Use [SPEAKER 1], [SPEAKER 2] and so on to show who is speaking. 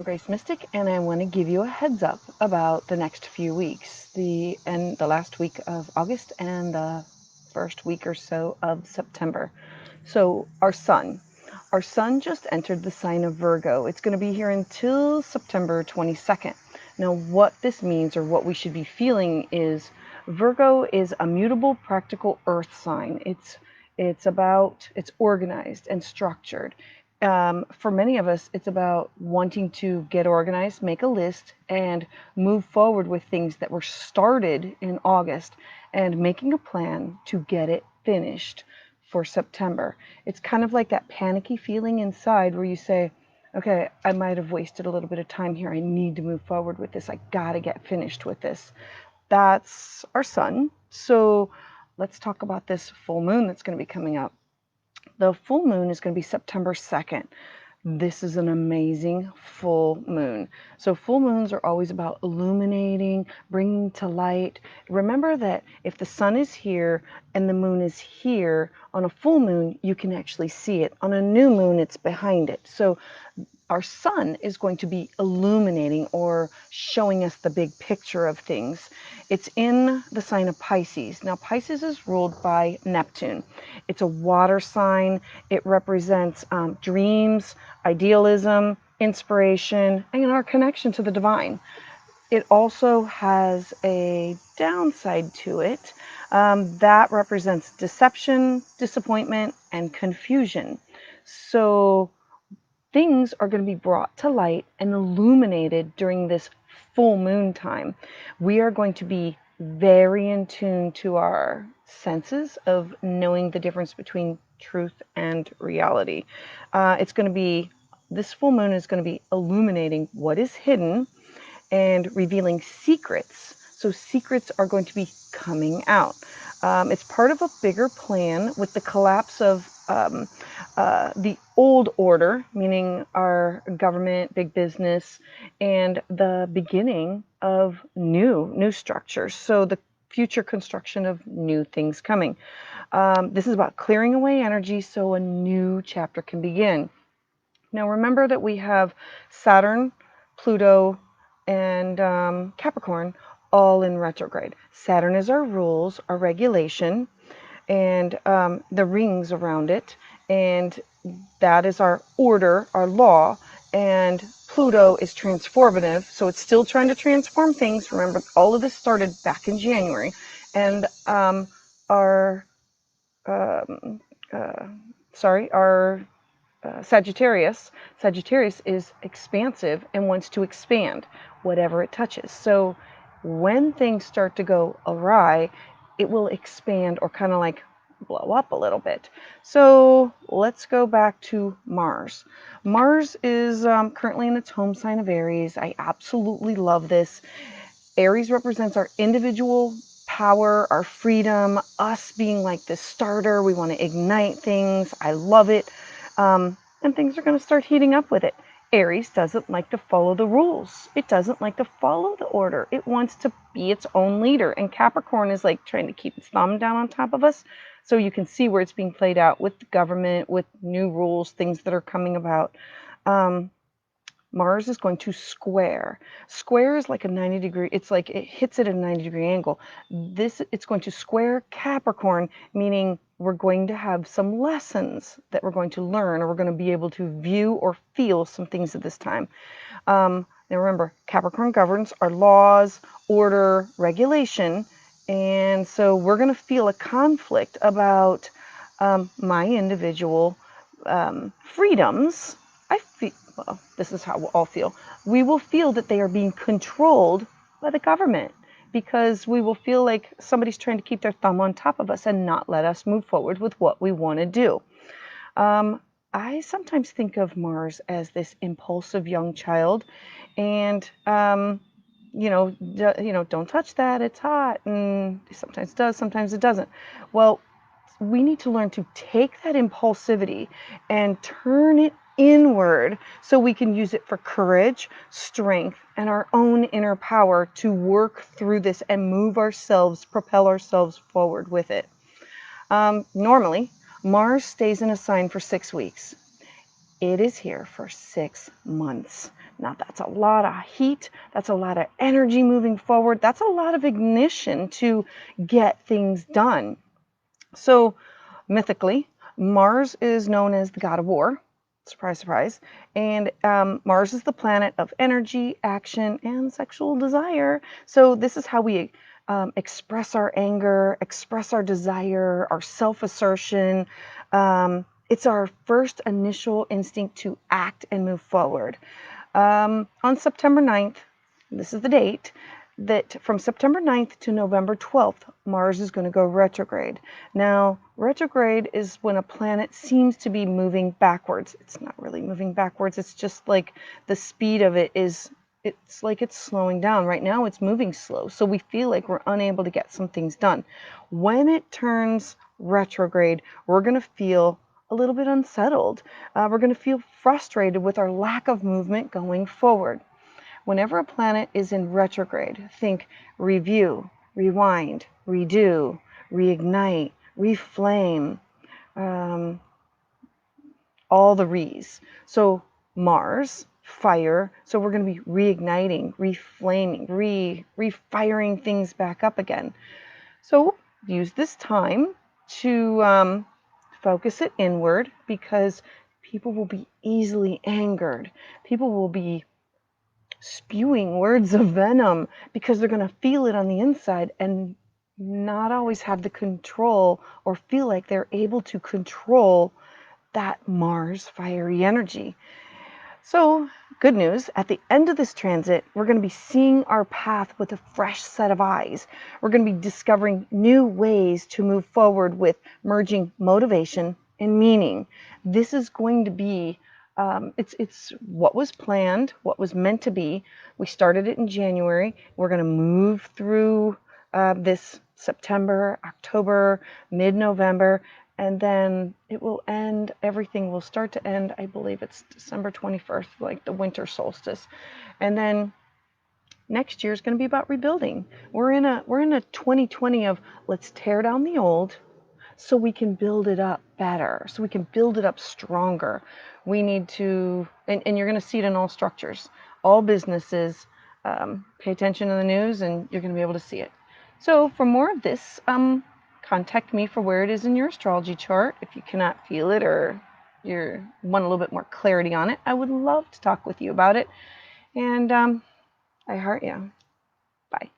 [SPEAKER 1] Grace Mystic, and I want to give you a heads up about the next few weeks, the last week of August and the first week or so of September. So our sun just entered the sign of Virgo. It's going to be here until September 22nd. Now, what this means, or what we should be feeling, is Virgo is a mutable, practical earth sign. It's organized and structured. For many of us, it's about wanting to get organized, make a list, and move forward with things that were started in August and making a plan to get it finished for September. It's kind of like that panicky feeling inside where you say, okay, I might have wasted a little bit of time here. I need to move forward with this. I got to get finished with this. That's our sun. So let's talk about this full moon that's going to be coming up. The full moon is going to be September 2nd. This is an amazing full moon. So full moons are always about illuminating, bringing to light. Remember that if the sun is here and the moon is here, on a full moon, you can actually see it. On a new moon, it's behind it. So our sun is going to be illuminating or showing us the big picture of things. It's in the sign of Pisces. Now, Pisces is ruled by Neptune. It's a water sign. It represents dreams, idealism, inspiration, and our connection to the divine. It also has a downside to it that represents deception, disappointment, and confusion. So things are going to be brought to light and illuminated during this full moon time. We are going to be very in tune to our senses of knowing the difference between truth and reality. This full moon is going to be illuminating what is hidden and revealing secrets. So secrets are going to be coming out. It's part of a bigger plan with the collapse of the old order, meaning our government, big business, and the beginning of new structures. So the future construction of new things coming. This is about clearing away energy so a new chapter can begin. Now remember that we have Saturn, Pluto, and Capricorn all in retrograde. Saturn is our rules, our regulation, and the rings around it, and that is our order, our law. And Pluto is transformative, so it's still trying to transform things. Remember, all of this started back in January, and our Sagittarius is expansive and wants to expand whatever it touches. So when things start to go awry, it will expand or kind of like blow up a little bit. So let's go back to Mars. Mars is currently in its home sign of Aries. I absolutely love this. Aries represents our individual power, our freedom, us being like this starter. We want to ignite things. I love it. And things are going to start heating up with it. Aries doesn't like to follow the rules. It doesn't like to follow the order. It wants to be its own leader. And Capricorn is like trying to keep its thumb down on top of us. So you can see where it's being played out with the government, with new rules, things that are coming about. Mars is going to square. Square is like a 90 degree, it's like it hits at a 90-degree angle. It's going to square Capricorn, meaning we're going to have some lessons that we're going to learn, or we're going to be able to view or feel some things at this time. Now remember, Capricorn governs our laws, order, regulation, and so we're going to feel a conflict about my individual freedoms. Well, this is how we'll all feel. We will feel that they are being controlled by the government, because we will feel like somebody's trying to keep their thumb on top of us and not let us move forward with what we want to do. I sometimes think of Mars as this impulsive young child, and don't touch that, it's hot, and sometimes it does, sometimes it doesn't. Well, we need to learn to take that impulsivity and turn it inward so we can use it for courage, strength, and our own inner power to work through this and move ourselves, propel ourselves forward with it. Normally, Mars stays in a sign for 6 weeks. It is here for 6 months. Now that's a lot of heat, that's a lot of energy moving forward, that's a lot of ignition to get things done. So mythically, Mars is known as the god of war. Surprise, surprise. And Mars is the planet of energy, action, and sexual desire. So this is how we express our anger, express our desire, our self-assertion. It's our first initial instinct to act and move forward. On September 9th, this is the date, that from September 9th to November 12th, Mars is going to go retrograde. Now, retrograde is when a planet seems to be moving backwards. It's not really moving backwards. It's just like the speed of it is, it's like it's slowing down. Right now, it's moving slow. So we feel like we're unable to get some things done. When it turns retrograde, we're going to feel a little bit unsettled. We're going to feel frustrated with our lack of movement going forward. Whenever a planet is in retrograde, think review, rewind, redo, reignite, reflame, all the re's. So Mars, fire, so we're going to be reigniting, reflaming, refiring things back up again. So use this time to focus it inward, because people will be easily angered. People will be spewing words of venom because they're going to feel it on the inside and not always have the control or feel like they're able to control that Mars fiery energy. So, good news, at the end of this transit, we're going to be seeing our path with a fresh set of eyes. We're going to be discovering new ways to move forward with merging motivation and meaning. This is going to be, it's what was planned, what was meant to be. We started it in January. We're going to move through this September, October, mid-November, and then it will end, everything will start to end, I believe it's December 21st, like the winter solstice. And then next year is going to be about rebuilding. We're in a 2020 of let's tear down the old so we can build it up better, so we can build it up stronger. We need to, and you're going to see it in all structures, all businesses. Pay attention to the news and you're going to be able to see it. So for more of this, contact me for where it is in your astrology chart. If you cannot feel it or you want a little bit more clarity on it, I would love to talk with you about it. And I heart you. Bye.